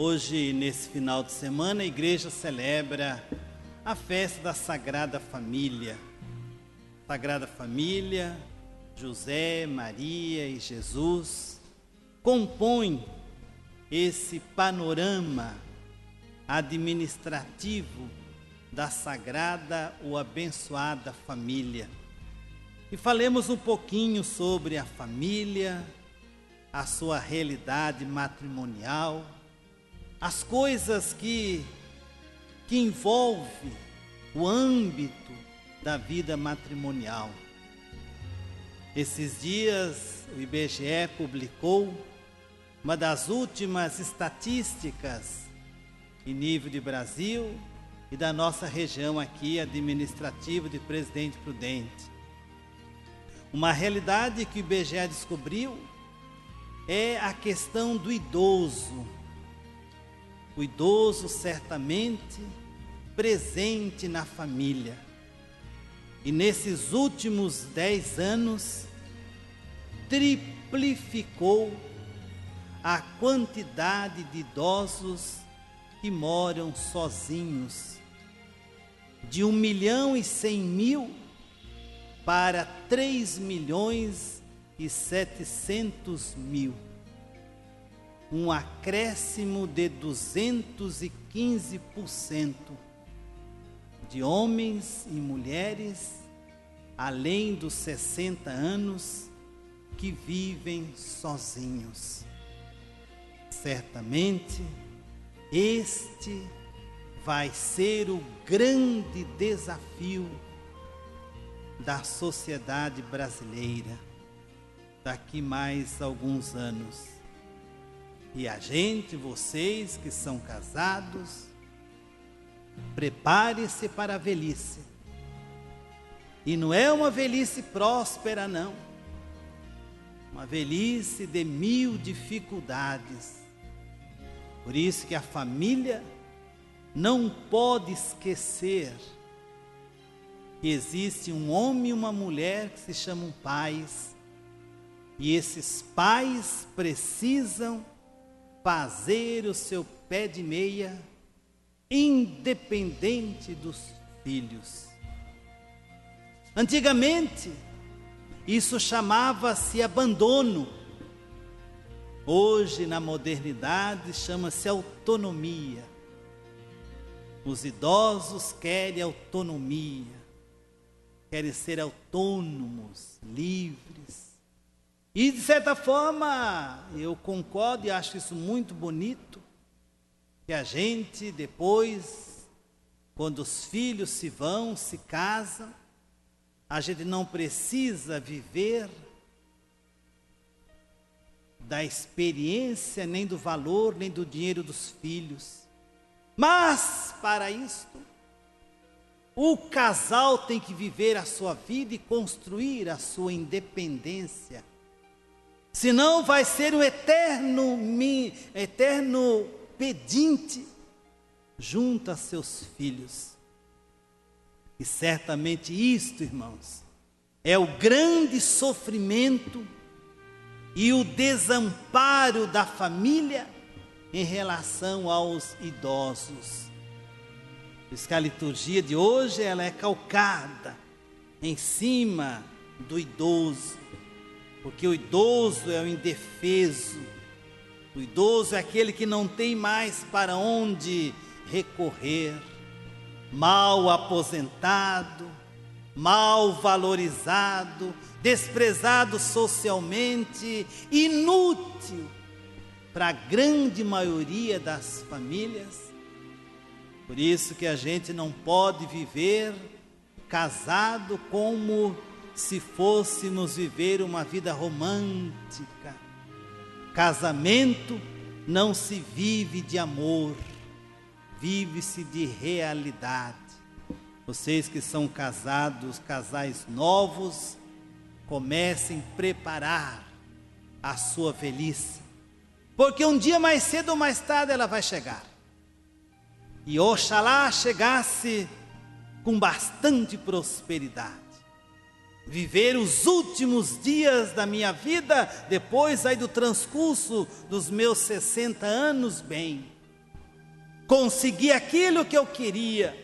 Hoje, nesse final de semana, a igreja celebra a festa da Sagrada Família. Sagrada Família, José, Maria e Jesus compõem esse panorama administrativo da Sagrada ou Abençoada Família. E falemos um pouquinho sobre a família, a sua realidade matrimonial, as coisas que envolvem o âmbito da vida matrimonial. Esses dias o IBGE publicou uma das últimas estatísticas em nível de Brasil e da nossa região aqui administrativa de Presidente Prudente. Uma realidade que o IBGE descobriu é a questão do idoso. O idoso certamente presente na família. E nesses últimos 10 anos, triplicou a quantidade de idosos que moram sozinhos, de 1.100.000 para 3.700.000. Um acréscimo de 215% de homens e mulheres, além dos 60 anos, que vivem sozinhos. Certamente, este vai ser o grande desafio da sociedade brasileira daqui mais alguns anos. E a gente, vocês que são casados, prepare-se para a velhice. E não é uma velhice próspera, não. Uma velhice de 1000 dificuldades. Por isso que a família não pode esquecer que existe um homem e uma mulher que se chamam pais. E esses pais precisam fazer o seu pé de meia, independente dos filhos. Antigamente, isso chamava-se abandono. Hoje, na modernidade, chama-se autonomia. Os idosos querem autonomia, querem ser autônomos, livres. E, de certa forma, eu concordo e acho isso muito bonito, que a gente depois, quando os filhos se vão, se casam, a gente não precisa viver da experiência, nem do valor, nem do dinheiro dos filhos. Mas, para isto, o casal tem que viver a sua vida e construir a sua independência. Senão vai ser um eterno pedinte junto a seus filhos. E certamente isto, irmãos, é o grande sofrimento e o desamparo da família em relação aos idosos. Por isso que a liturgia de hoje ela é calcada em cima do idoso. Porque o idoso é o indefeso, o idoso é aquele que não tem mais para onde recorrer, mal aposentado, mal valorizado, desprezado socialmente, inútil para a grande maioria das famílias. Por isso que a gente não pode viver casado como se fôssemos viver uma vida romântica. Casamento não se vive de amor, vive-se de realidade. Vocês que são casados, casais novos, comecem a preparar a sua velhice, porque um dia mais cedo ou mais tarde ela vai chegar. E oxalá chegasse com bastante prosperidade. Viver os últimos dias da minha vida, depois aí do transcurso dos meus 60 anos, bem. consegui aquilo que eu queria,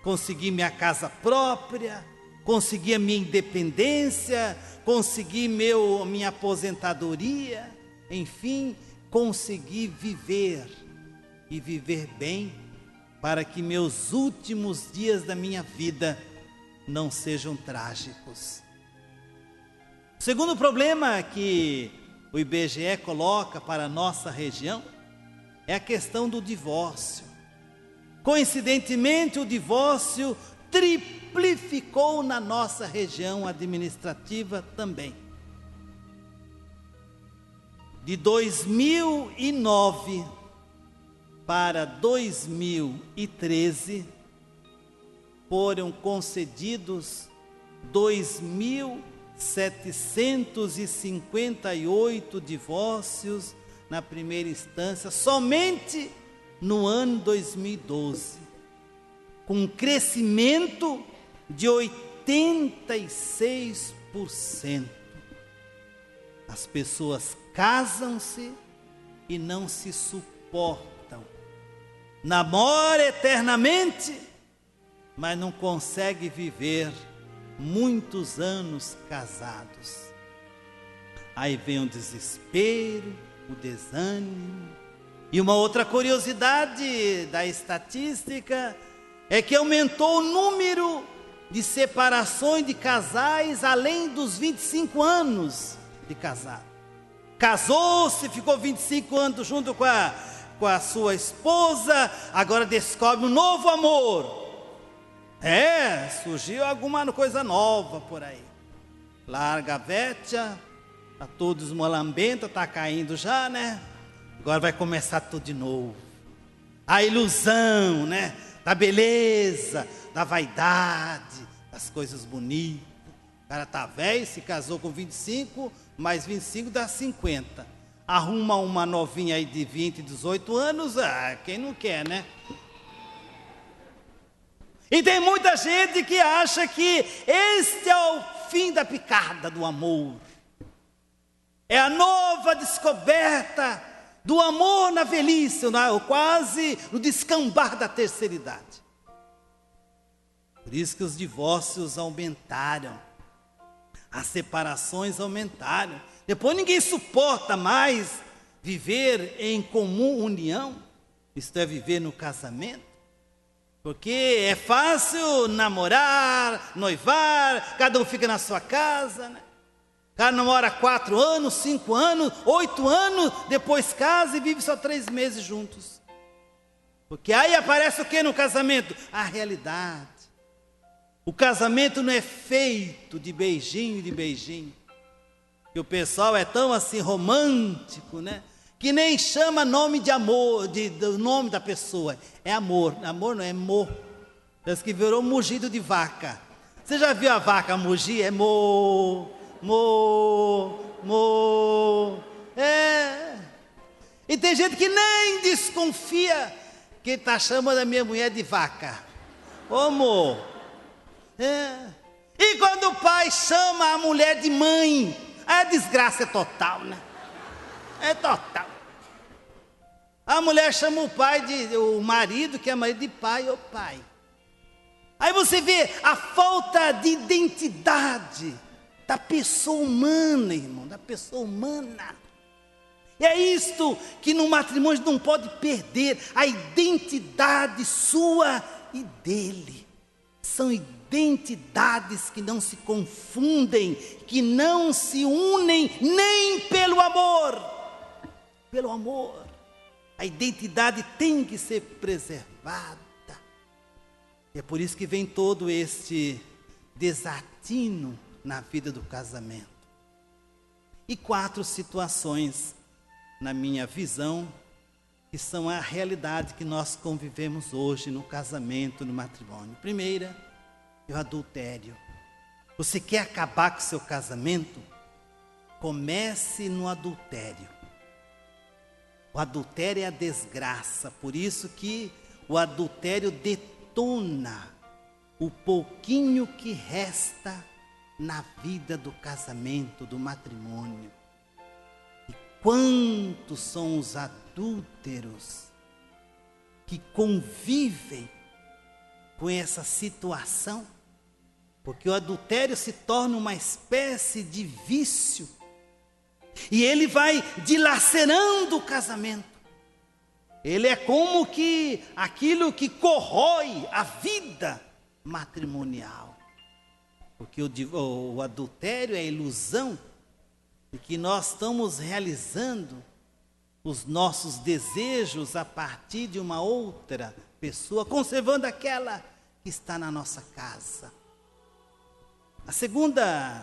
consegui minha casa própria, consegui a minha independência, consegui minha aposentadoria, enfim, consegui viver e viver bem, para que meus últimos dias da minha vida não sejam trágicos. O segundo problema que o IBGE coloca para a nossa região é a questão do divórcio. Coincidentemente, o divórcio triplificou na nossa região administrativa também. De 2009 para 2013, foram concedidos 2.758 divórcios na primeira instância, somente no ano 2012, com um crescimento de 86%. As pessoas casam-se e não se suportam, namoram eternamente, mas não conseguem viver muitos anos casados. Aí vem o desespero, o desânimo. E uma outra curiosidade da estatística é que aumentou o número de separações de casais além dos 25 anos de casado. Casou-se, ficou 25 anos junto com a sua esposa, agora descobre um novo amor. Surgiu alguma coisa nova por aí. Larga a vétia, está todo esmolambento, está caindo já, né? Agora vai começar tudo de novo. A ilusão, né? Da beleza, da vaidade, das coisas bonitas. O cara está velho, se casou com 25, mais 25 dá 50. Arruma uma novinha aí de 20, 18 anos, quem não quer, né? E tem muita gente que acha que este é o fim da picada do amor. É a nova descoberta do amor na velhice, quase no descambar da terceira idade. Por isso que os divórcios aumentaram, as separações aumentaram. Depois ninguém suporta mais viver em comum união, isto é, viver no casamento. Porque é fácil namorar, noivar, cada um fica na sua casa, né? Cada um namora 4 anos, 5 anos, 8 anos, depois casa e vive só 3 meses juntos. Porque aí aparece o que no casamento? A realidade. O casamento não é feito de beijinho e de beijinho. Que o pessoal é tão assim romântico, né? Que nem chama nome de amor, do nome da pessoa. É amor. Amor não é mo. Parece que virou mugido de vaca. Você já viu a vaca mugir? É mo, mo, mo. E tem gente que nem desconfia que está chamando a minha mulher de vaca. Ô mo. E quando o pai chama a mulher de mãe, a desgraça é total, né? É total. A mulher chama o marido, que é marido de pai, ô pai. Aí você vê a falta de identidade da pessoa humana, irmão, da pessoa humana. E é isto que no matrimônio não pode perder, a identidade sua e dele. São identidades que não se confundem, que não se unem nem pelo amor. Pelo amor. A identidade tem que ser preservada. E é por isso que vem todo este desatino na vida do casamento. E 4 situações, na minha visão, que são a realidade que nós convivemos hoje no casamento, no matrimônio. Primeira, é o adultério. Você quer acabar com o seu casamento? Comece no adultério. O adultério é a desgraça, por isso que o adultério detona o pouquinho que resta na vida do casamento, do matrimônio. E quantos são os adúlteros que convivem com essa situação, porque o adultério se torna uma espécie de vício, e ele vai dilacerando o casamento. Ele é como que aquilo que corrói a vida matrimonial, porque o adultério é a ilusão de que nós estamos realizando os nossos desejos a partir de uma outra pessoa, conservando aquela que está na nossa casa. A segunda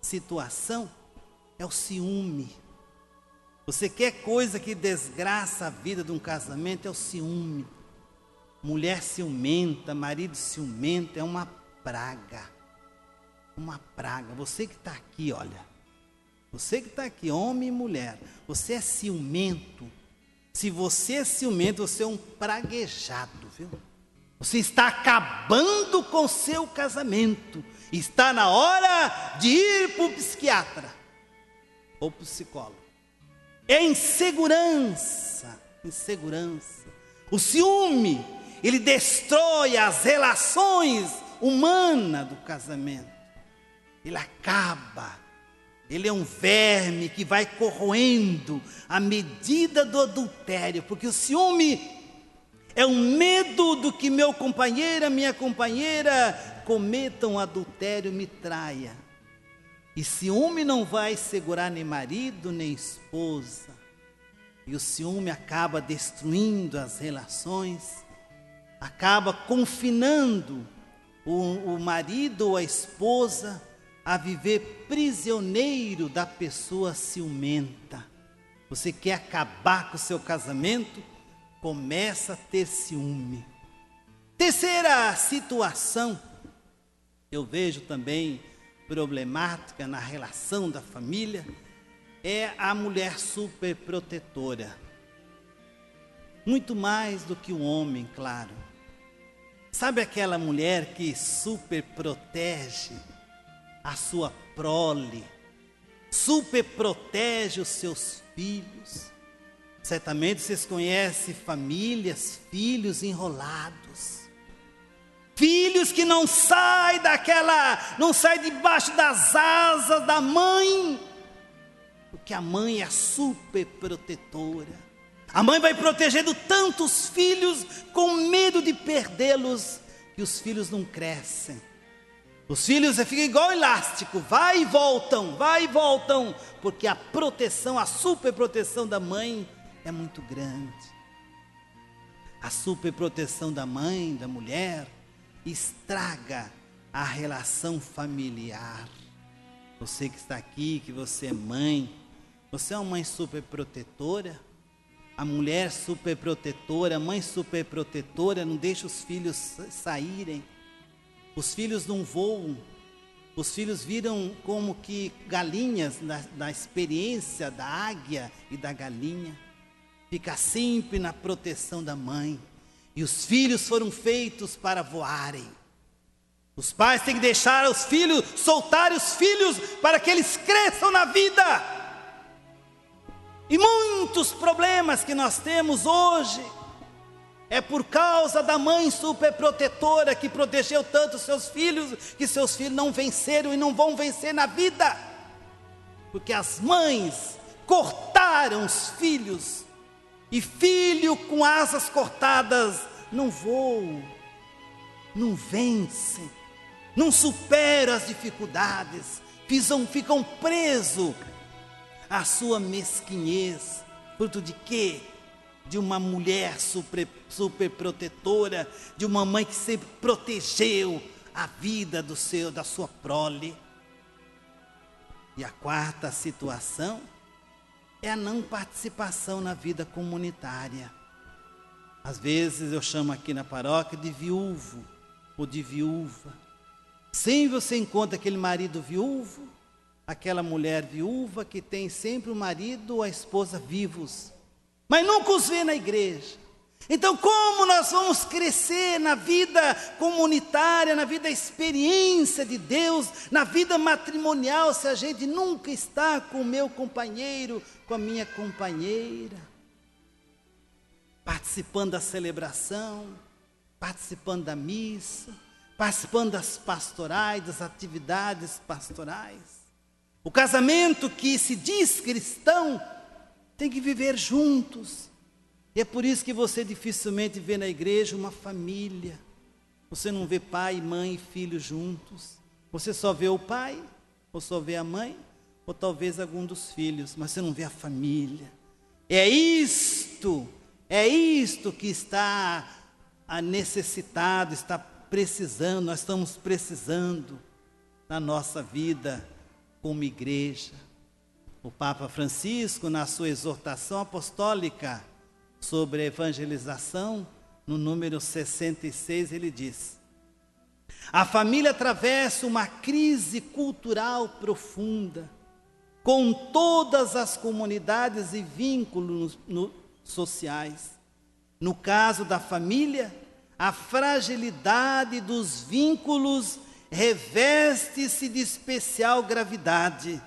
situação é o ciúme. Você quer coisa que desgraça a vida de um casamento, é o ciúme. Mulher ciumenta, marido ciumento, é uma praga. Uma praga. Você que está aqui, olha. Você que está aqui, homem e mulher, você é ciumento. Se você é ciumento, você é um praguejado, viu? Você está acabando com o seu casamento. Está na hora de ir para o psiquiatra ou para o psicólogo. É insegurança, insegurança. O ciúme, ele destrói as relações humanas do casamento. Ele acaba. Ele é um verme que vai corroendo à medida do adultério, porque o ciúme é um medo do que meu companheiro, minha companheira cometam adultério, me traia. E ciúme não vai segurar nem marido, nem esposa. E o ciúme acaba destruindo as relações, acaba confinando o marido ou a esposa a viver prisioneiro da pessoa ciumenta. Você quer acabar com o seu casamento? Começa a ter ciúme. Terceira situação, eu vejo também problemática na relação da família, é a mulher superprotetora. Muito mais do que o homem, claro. Sabe aquela mulher que superprotege a sua prole, superprotege os seus filhos? Certamente vocês conhecem famílias, filhos enrolados, filhos que não saem debaixo das asas da mãe, porque a mãe é superprotetora. A mãe vai protegendo tantos filhos com medo de perdê-los, que os filhos não crescem. Os filhos ficam igual elástico, vai e voltam, porque a proteção, a superproteção da mãe é muito grande. A superproteção da mãe, da mulher, estraga a relação familiar. Você que está aqui, que você é mãe, você é uma mãe superprotetora? A mulher superprotetora, a mãe superprotetora, não deixa os filhos saírem. Os filhos não voam. Os filhos viram como que galinhas da experiência da águia e da galinha. Fica sempre na proteção da mãe. E os filhos foram feitos para voarem. Os pais têm que deixar os filhos, soltar os filhos para que eles cresçam na vida. E muitos problemas que nós temos hoje é por causa da mãe superprotetora que protegeu tanto os seus filhos, que seus filhos não venceram e não vão vencer na vida. Porque as mães cortaram os filhos, e filho com asas cortadas não voam, não vencem, não superam as dificuldades, ficam presos à sua mesquinhez. Fruto de quê? De uma mulher superprotetora, de uma mãe que sempre protegeu a vida da sua prole. E a quarta situação é a não participação na vida comunitária. Às vezes eu chamo aqui na paróquia de viúvo ou de viúva. Sempre você encontra aquele marido viúvo, aquela mulher viúva que tem sempre o marido ou a esposa vivos, mas nunca os vê na igreja. Então, como nós vamos crescer na vida comunitária, na vida experiência de Deus, na vida matrimonial, se a gente nunca está com o meu companheiro, com a minha companheira, participando da celebração, participando da missa, participando das pastorais, das atividades pastorais. O casamento que se diz cristão tem que viver juntos. E é por isso que você dificilmente vê na igreja uma família. Você não vê pai, mãe e filho juntos. Você só vê o pai, ou só vê a mãe, ou talvez algum dos filhos, mas você não vê a família. É isto que está necessitado, está precisando, nós estamos precisando na nossa vida como igreja. O Papa Francisco, na sua exortação apostólica sobre a evangelização, no número 66, ele diz: a família atravessa uma crise cultural profunda, com todas as comunidades e vínculos sociais. No caso da família, a fragilidade dos vínculos reveste-se de especial gravidade,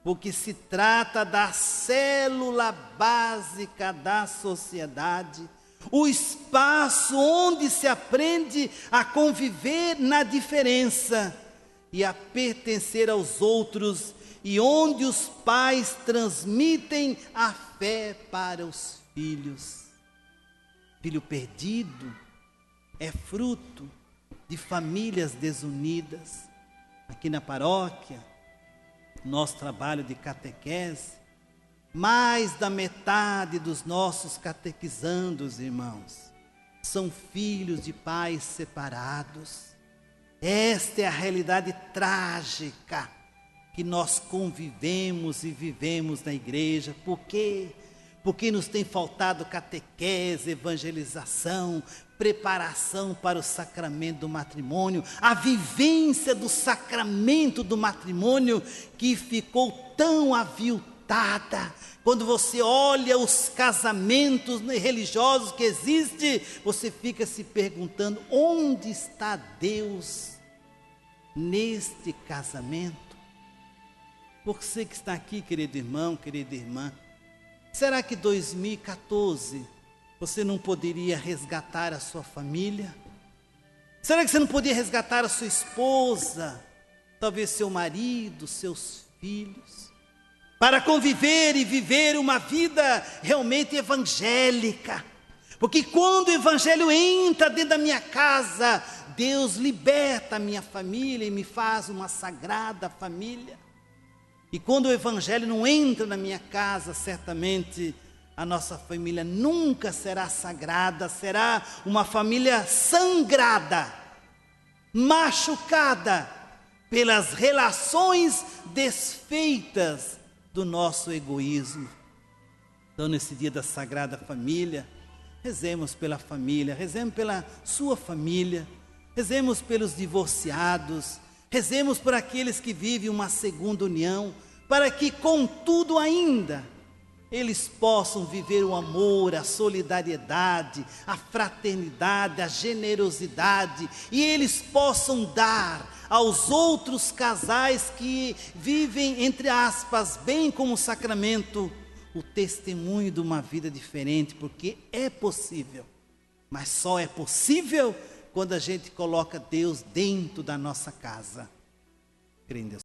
porque se trata da célula básica da sociedade, o espaço onde se aprende a conviver na diferença e a pertencer aos outros, e onde os pais transmitem a fé para os filhos. Filho perdido é fruto de famílias desunidas. Aqui na paróquia, nosso trabalho de catequese, mais da metade dos nossos catequizandos, irmãos, são filhos de pais separados. Esta é a realidade trágica que nós convivemos e vivemos na igreja. Por quê? Porque nos tem faltado catequese, evangelização, preparação para o sacramento do matrimônio, a vivência do sacramento do matrimônio que ficou tão aviltada. Quando você olha os casamentos religiosos que existem, você fica se perguntando: onde está Deus neste casamento? Você que está aqui, querido irmão, querida irmã, será que 2014 você não poderia resgatar a sua família? Será que você não poderia resgatar a sua esposa, talvez seu marido, seus filhos, para conviver e viver uma vida realmente evangélica? Porque quando o evangelho entra dentro da minha casa, Deus liberta a minha família e me faz uma sagrada família. E quando o evangelho não entra na minha casa, certamente a nossa família nunca será sagrada, será uma família sangrada, machucada pelas relações desfeitas do nosso egoísmo. Então, nesse dia da Sagrada Família, rezemos pela família, rezemos pela sua família, rezemos pelos divorciados, rezemos por aqueles que vivem uma segunda união, para que, contudo ainda, eles possam viver o amor, a solidariedade, a fraternidade, a generosidade, e eles possam dar aos outros casais que vivem, entre aspas, bem como sacramento, o testemunho de uma vida diferente, porque é possível, mas só é possível quando a gente coloca Deus dentro da nossa casa. Crê em Deus.